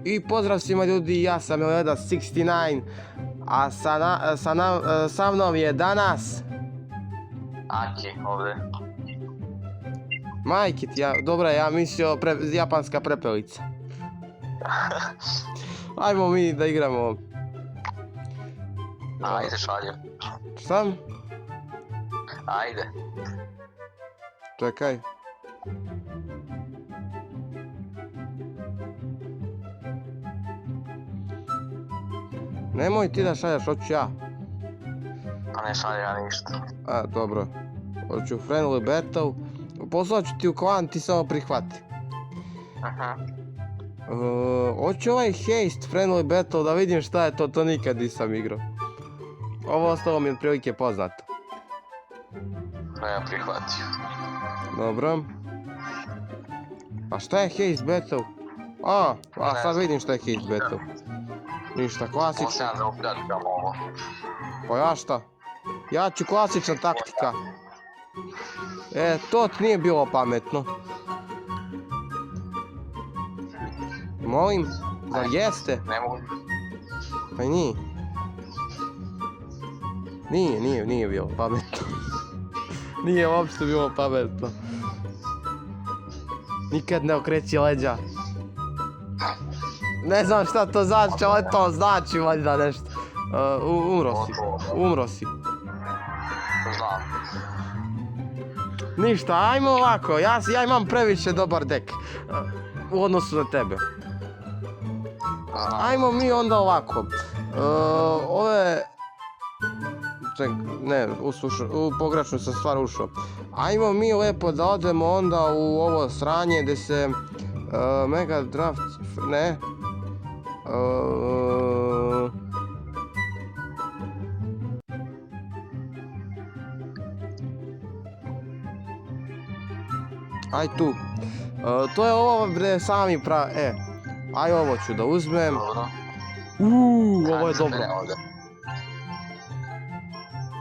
I pozdrav svima ljudi, ja sam Eleda 69, a sa mnom je danas... Aki, ovdje. Majke ti, dobra, ja mislio japanska prepelica. Ajmo mi da igramo. Ajde, šaljem. Šta? Ajde. Čekaj. Nemoj ti da šaljaš, hoću ja. Pa ne šaljem ja ništa. A, dobro. Hoću friendly battle. Poslat ću ti u klan, ti samo prihvati. Aha. Hoću ovaj haste friendly battle da vidim šta je to, to nikad nisam igrao. Ovo ostalo mi je otprilike poznato. To ja prihvatio. Dobro. A šta je haste battle? A sad vidim šta je haste battle. Ništa, klasično. Možda ja da upljačkam ovo. Pa ja šta? Ja ću klasična taktika. To ti nije bilo pametno. Molim? Zar jeste? Ne mogu. Pa nije. Nije bilo pametno. Nije uopšte bilo pametno. Nikad ne okreći leđa. Ne znam šta to znači, ali to znači valjda nešto. Umro si. Znam. Ništa, ajmo ovako, ja imam previše dobar dek u odnosu na tebe. Ajmo mi onda ovako. Ove... Čekaj, ne, u pogrešnu sam stvar ušao. Ajmo mi lepo da odemo onda u ovo sranje gdje se... Mega Draft... ne... Aj tu. To je ovo bre sami aj ovo ću da uzmem. Dobro. Ovo je dobro.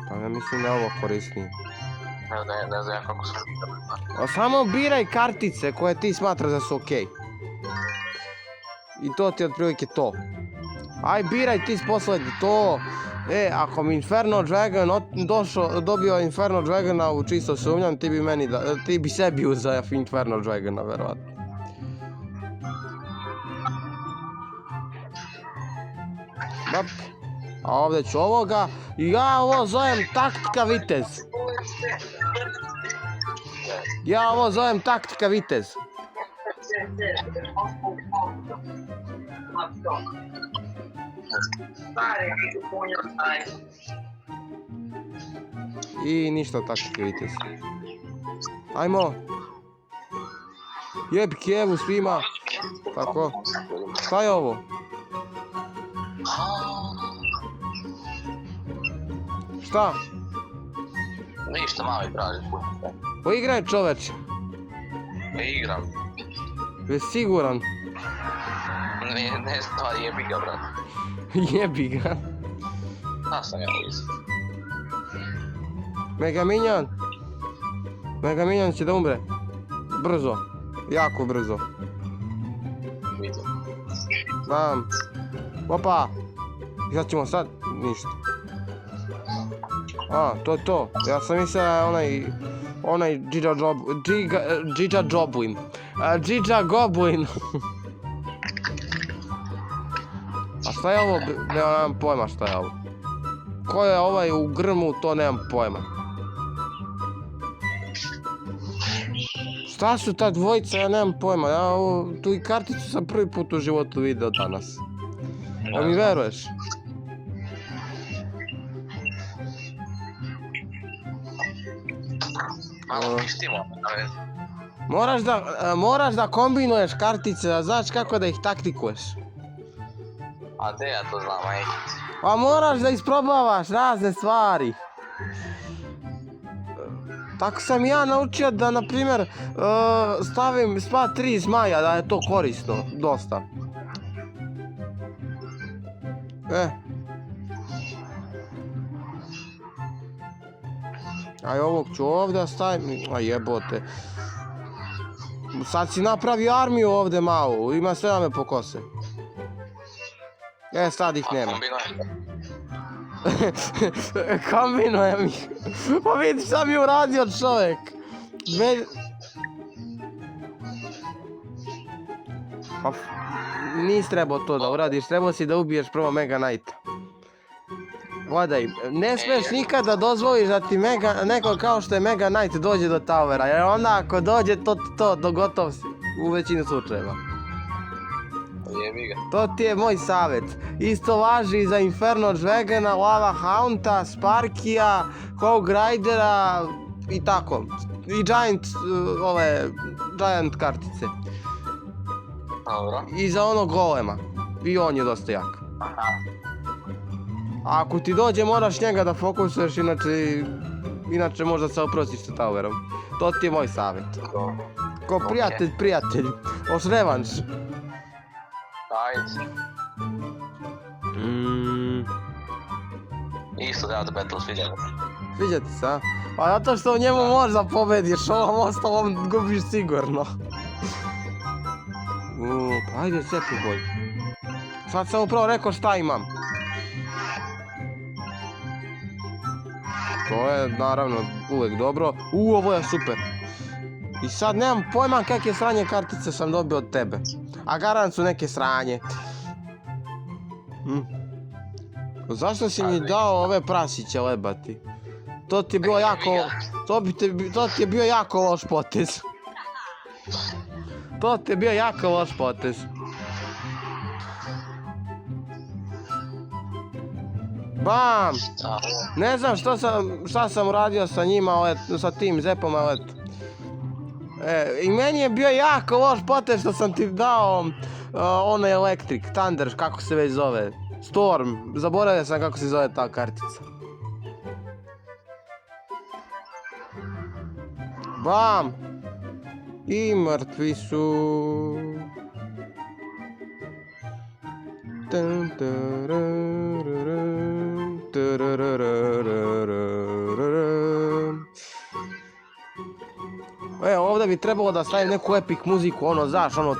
Pa ja mislim da je ovo korisnije. Ne znam kako se A samo biraj kartice koje ti smatraš da su okej. I to ti je otprilike to. Aj biraj ti poslednji to. Ako mi Inferno Dragon dobio Inferno Dragona u čisto sumnjam, ti bi sebi uzeo Inferno Dragona, verovatno. A ovdje ću ovoga, i ja ovo zovem taktika vitez. Ja ovo zovem taktika vitez. I ništa taktika vitez. Ajmo. Jeb Kijevu svima. Tako. Šta je ovo? Šta? Ništa, malo i traži. Poigraj čoveče. Ne igram. Jesi siguran? Ne stvari, jebi ga, brat. Jebi ga. Da sam ja uzim. Megaminjan će da umre. Brzo. Jako brzo. Vidim. Znam. Opa. Šta ćemo sad? Ništa. To je to. Ja sam mislio da je onaj Džidža Goblin. Džidža Goblin. A šta je ovo? Nemam pojma šta je ovo. Ko je ovaj u grmu, to nemam pojma. Šta su ta dvojica, ja nemam pojma. Ja tu i karticu sam prvi put u životu video danas. Da mi veruješ? Malo pištimo, Moraš da kombinuješ kartice, da znaš kako da ih taktikuješ. A gdje ja to znam, aj? Pa moraš da isprobavaš razne stvari. Tako sam ja naučio da, na primjer, stavim sva 3 zmaja, da je to korisno, dosta. Aj ovog ću ovdje stavim, a jebote. Sad si napravio armiju ovdje malo, ima sve da me pokose. Sad ih nema. Kombinujem. Kombinujem ih. Pa vidi šta mi je uradio čovjek. Pa nisi trebao to da uradiš, trebao si da ubiješ prvo Mega Knighta. Gledaj, ne smiješ nikada dozvoliš da ti neko kao što je Mega Knight dođe do towera, jer onda ako dođe to dogotov si, u većini slučajeva. Jebi ga. To ti je moj savjet. Isto važi i za Inferno Dragona, Lava Hounda, Sparkija, Hog Ridera i tako. I Giant kartice. Dobro. I za onog golema. I on je dosta jak. Aha. A ako ti dođe moraš njega da fokusuješ, inače možda se oprostiš sa towerom. To ti je moj savjet. Ko prijatelj. Hoš revanš. Ajde. Isto da Battle sviđa mi se. Sviđa ti se, a? Pa zato što u njemu možda pobediš, ovom ostalom gubiš sigurno. Pa ajde cepi boj. Sad sam upravo rekao šta imam. To je naravno uvijek dobro. Ovo je super. I sad nemam pojma kakve sranje kartice sam dobio od tebe. A garant su neke sranje. Zašto si mi dao ove prasiće lebati? To ti je bilo jako... To ti je bio jako loš potez. To ti je bio jako loš potez. Bam! Ne znam šta sam uradio sa njima, sa tim zepom, ali eto. I meni je bio jako loš potez što sam ti dao onaj Electric, Thunder, kako se već zove. Storm, zaboravio sam kako se zove ta kartica. Bam! I mrtvi su. Ovdje bi trebalo da stavim neku epic muziku, ono, znaš, ono,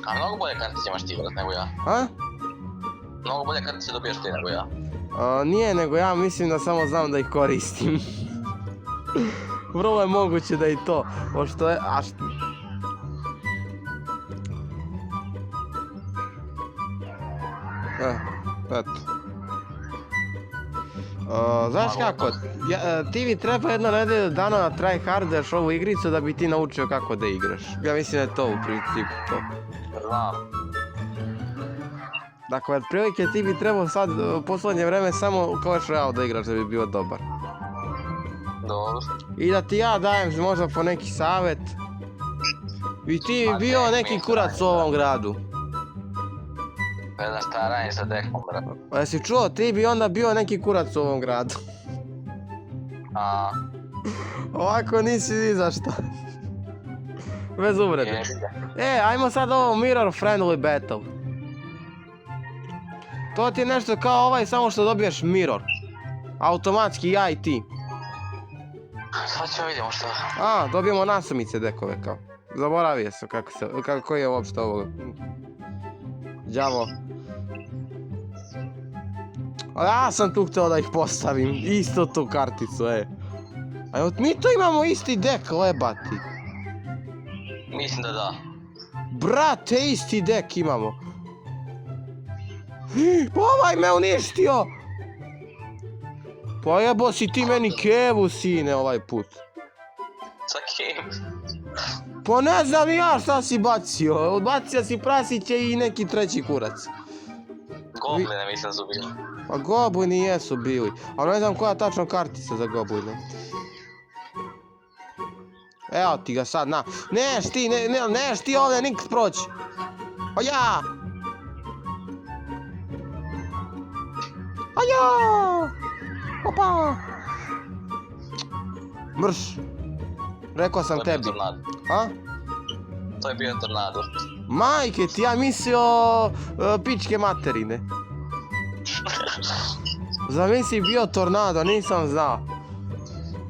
A mnogo bolje kartice imaš ti, brat, nego ja. A? Mnogo bolje kartice dobiješ ti nego ja. Nije, nego ja mislim da samo znam da ih koristim. Vrlo je moguće da i to, pošto je, eto. Znaš kako, ti bi treba jedno nedelju dana da tryhardeš ovu igricu da bi ti naučio kako da igraš. Ja mislim da je to u principu to. Znam. Dakle, otprilike ti bi trebao sad u poslednje vreme samo Clash Royale da igraš da bi bio dobar. Dobro. I da ti ja dajem možda po neki savjet. I ti bi bio neki kurac u ovom gradu. Ne znam šta radim sa dekom, brat. Pa jesi čuo, ti bi onda bio neki kurac u ovom gradu. Ovako nisi ni za šta. Bez uvrede. Ajmo sad ovo Mirror Friendly Battle. To ti je nešto kao ovaj, samo što dobiješ mirror. Automatski ja i ti. Sad ćemo vidimo šta. Dobijemo nasumice dekove kao. Zaboravio sam kako je uopšte ovo. Đavo. A ja sam tu htio da ih postavim, isto tu karticu, A mi to imamo isti dek, lebati. Mislim da da. Brate, isti dek imamo. Ovaj me uništio! Pa jebo si ti meni kevu, sine, ovaj put. Sa kim? Pa ne znam ja šta si bacio, odbacio si prasiće i neki treći kurac. Gobline mislim su bili. Pa goblini jesu bili, ali ne znam koja tačno kartica za gobline. Evo ti ga sad, na. Neš ti ovdje niks proći. Pa ja! Aja! Opa! Mrš! Rekao sam tebi. A? To je bio tornado. Majke ti, ja mislio pičke materine. Zamisli bio tornado, nisam znao.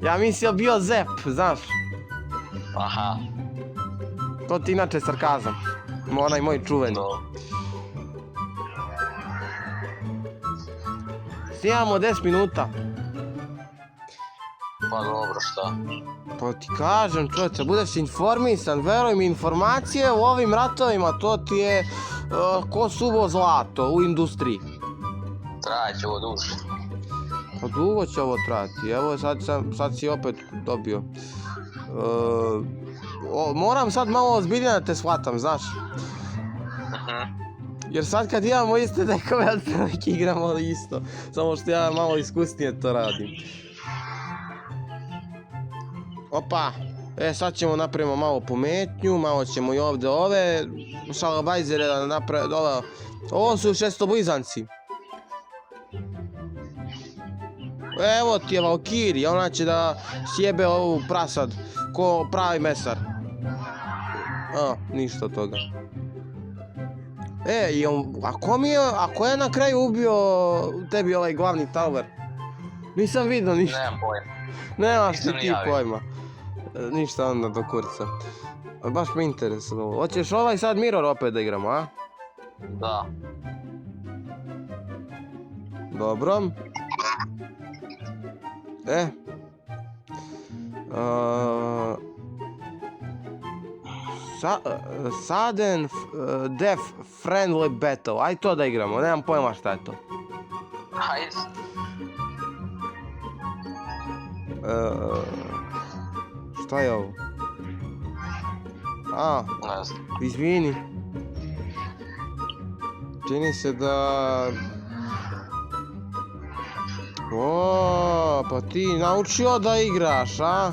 Ja mislio bio zep, znaš. Aha. To ti inače sarkazam. Onaj moj čuveni. No. Snimamo 10 minuta. Pa dobro, šta? Pa ti kažem čovječe, budeš informisan, veruj mi, informacije u ovim ratovima, to ti je ko suvo zlato u industriji. Trajaće ovo duže. Pa dugo će ovo trajati, evo sad si opet dobio. Moram sad malo ozbiljnije da te shvatam, znaš. Jer sad kad imamo iste dekove, ali te uvijek igramo isto. Samo što ja malo iskusnije to radim. Opa, sad napravimo malo pometnju, malo ćemo i ovdje ove šalabajzere da napravimo dole. Ovo su šestoblizanci. Evo ti je Valkiri, ona će da sjebe ovu prasad, ko pravi mesar. Ništa od toga. A ko je na kraju ubio tebi ovaj glavni tower? Nisam vidio ništa. Nemam pojma. Nemaš ti pojma. Ništa onda do kurca. Baš me interesuje. Hoćeš ovaj sad Mirror opet da igramo, a? Da. Dobro. Sudden Death Friendly Battle. Aj to da igramo, nemam pojma šta je to. Hajde. Šta je ovo? Ne znam. Izvini. Čini se da... Pa ti naučio da igraš, a?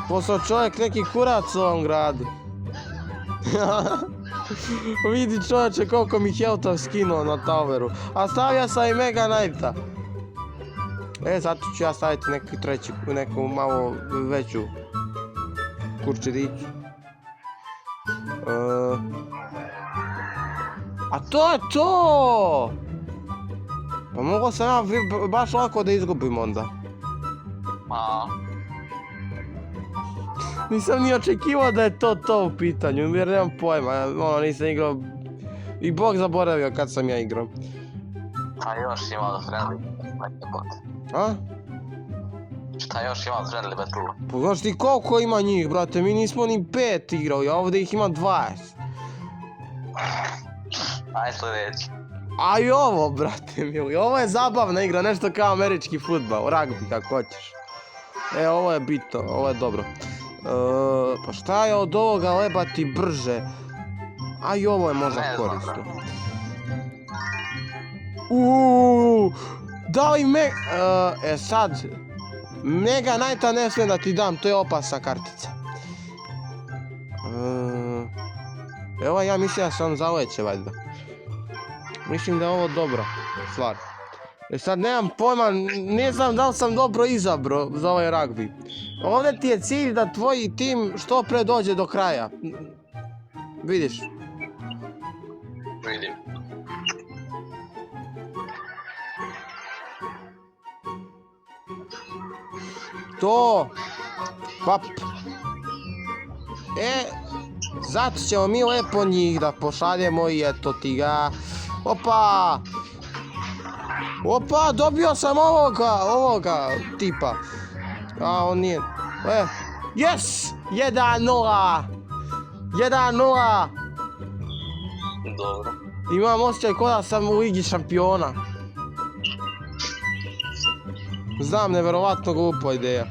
Postao čovjek neki kurac u ovom gradu. Vidi čovječe koliko mi health skinuo na toweru. A stavio sam i Mega Knighta. Zato ću ja staviti neku malo veću kurčiriću. A to je to! Pa mogao sam ja baš lako da izgubim onda. Nisam ni očekivao da je to u pitanju, jer nemam pojma, nisam igrao... I Bog zaboravio kad sam ja igrao. A još ima od friendly battle. A? Šta još ima od friendly battle? Pa znaš ti koliko ima njih, brate, mi nismo ni 5 igrali, a ovdje ih ima 20. Aj sljedeći. A i ovo, brate mili, ovo je zabavna igra, nešto kao američki fudbal, rugby, kako hoćeš. Ovo je bitno, ovo je dobro. Pa šta je od ovoga lebati brže? A i ovo je možda korisno. Da li sad, Mega Knighta ne smijem da ti dam, to je opasna kartica. Evo ja mislim da sam zaleće valjda. Mislim da je ovo dobra stvar. Sad nemam pojma, ne znam da li sam dobro izabrao za ovaj rugby. Ovdje ti je cilj da tvoj tim što pre dođe do kraja. Vidiš? Vidim. To! Pap! Zato ćemo mi lepo njih da pošaljemo i eto ti ga. Opa! Opa, dobio sam ovoga tipa. A on nije. Yes! 1-0! 1-0! Dobro. Imam osjećaj kao da sam u Ligi šampiona. Znam, neverovatno glupa ideja.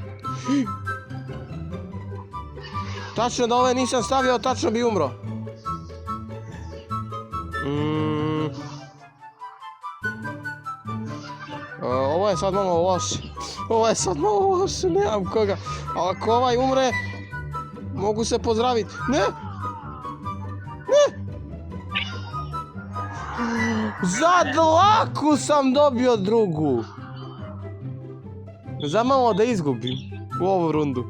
Tačno da ove nisam stavio, tačno bi umro. Ovo je sad malo loše. Ovo je sad malo loše, nemam koga. Ali ako ovaj umre, mogu se pozdraviti. Ne! Ne! Za dlaku sam dobio drugu. Za malo da izgubim u ovu rundu.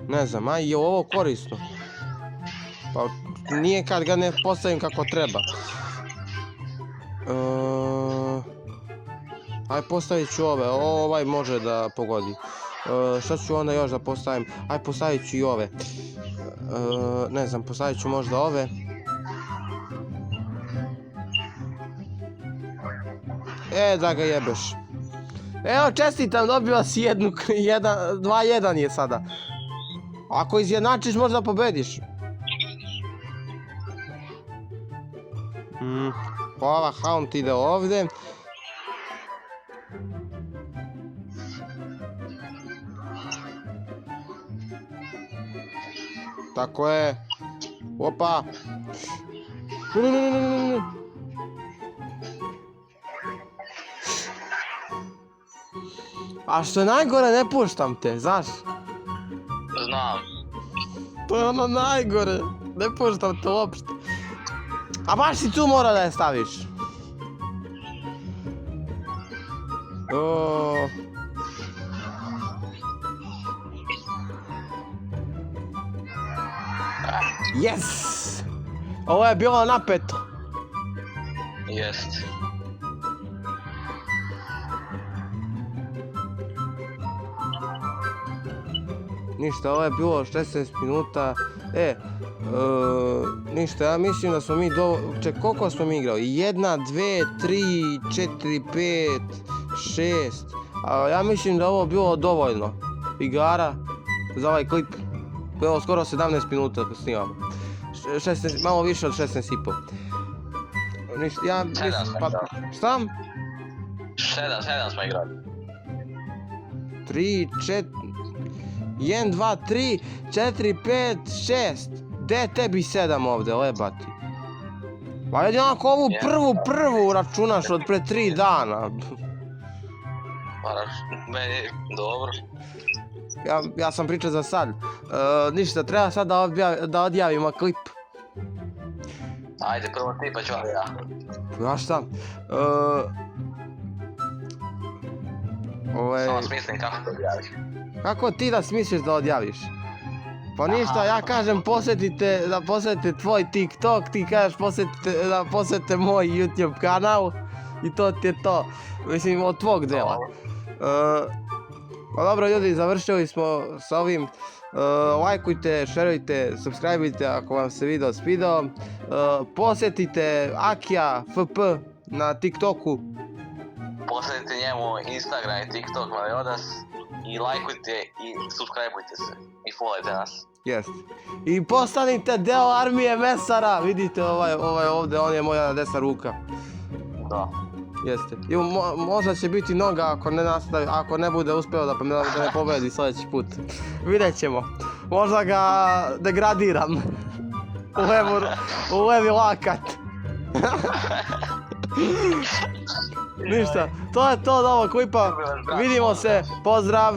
Ne znam, a je ovo korisno? Pa nije kad ga ne postavim kako treba. Aj postavit ću ove, ovaj može da pogodi. Šta ću onda još da postavim? Aj, postavit ću i ove. Ne znam, postavit ću možda ove. Da ga jebeš. Evo, čestitam, dobio si 2-1 je sada. Ako izjednačiš, možda pobediš. Hvala, Hound ide ovdje. Tako je. Opa. Ne. A što je najgore, ne puštam te, znaš? Znam. To je ono najgore, ne puštam te uopšte. A baš si tu mora da je staviš. Yes! Ovo je bilo napeto. Jest. Ništa, ovo je bilo 16 minuta. Ništa, ja mislim da smo mi Ček, koliko smo mi igrali? 1, 2, 3, 4, 5, 6. Ja mislim da ovo bilo dovoljno igara za ovaj klip. Evo, skoro 17 minuta snimamo. 16, malo više od 16,5. Ništa, ja mislim... Šta? 7 smo igrali. 3, 4... 1, 2, 3, 4, 5, 6. Gde tebi 7 ovdje, lebati? Pa jednako ovu prvu računaš od pre 3 dana. Meni dobro. Ja sam pričao za sad. Ništa, treba sad da odjavimo klip. Ajde, prvo ti pa ću ali ja. Ja šta? Samo smislim kako to odjaviš. Kako ti da smisliš da odjaviš? Pa ništa, ja kažem da posjetite tvoj TikTok, ti kažeš da posjetite moj YouTube kanal i to ti je to. Mislim, od tvog dela. Pa dobro ljudi, završili smo s ovim. Lajkujte, šerujte, subscribeujte ako vam se video svidao. Posjetite Akija FP na TikToku. Posjetite njemu Instagram i TikTok Meliodas. I lajkujte i subscribeujte se. I followajte nas. Jest. I postanite deo armije mesara. Vidite ovaj ovdje, on je moja desna ruka. Da. Jeste. I možda će biti noga ako ne bude uspeo da ne pobedi sljedeći put. Vidjet ćemo. Možda ga degradiram. U levi lakat. Ništa, to je to od ovog klipa. Vidimo se, pozdrav.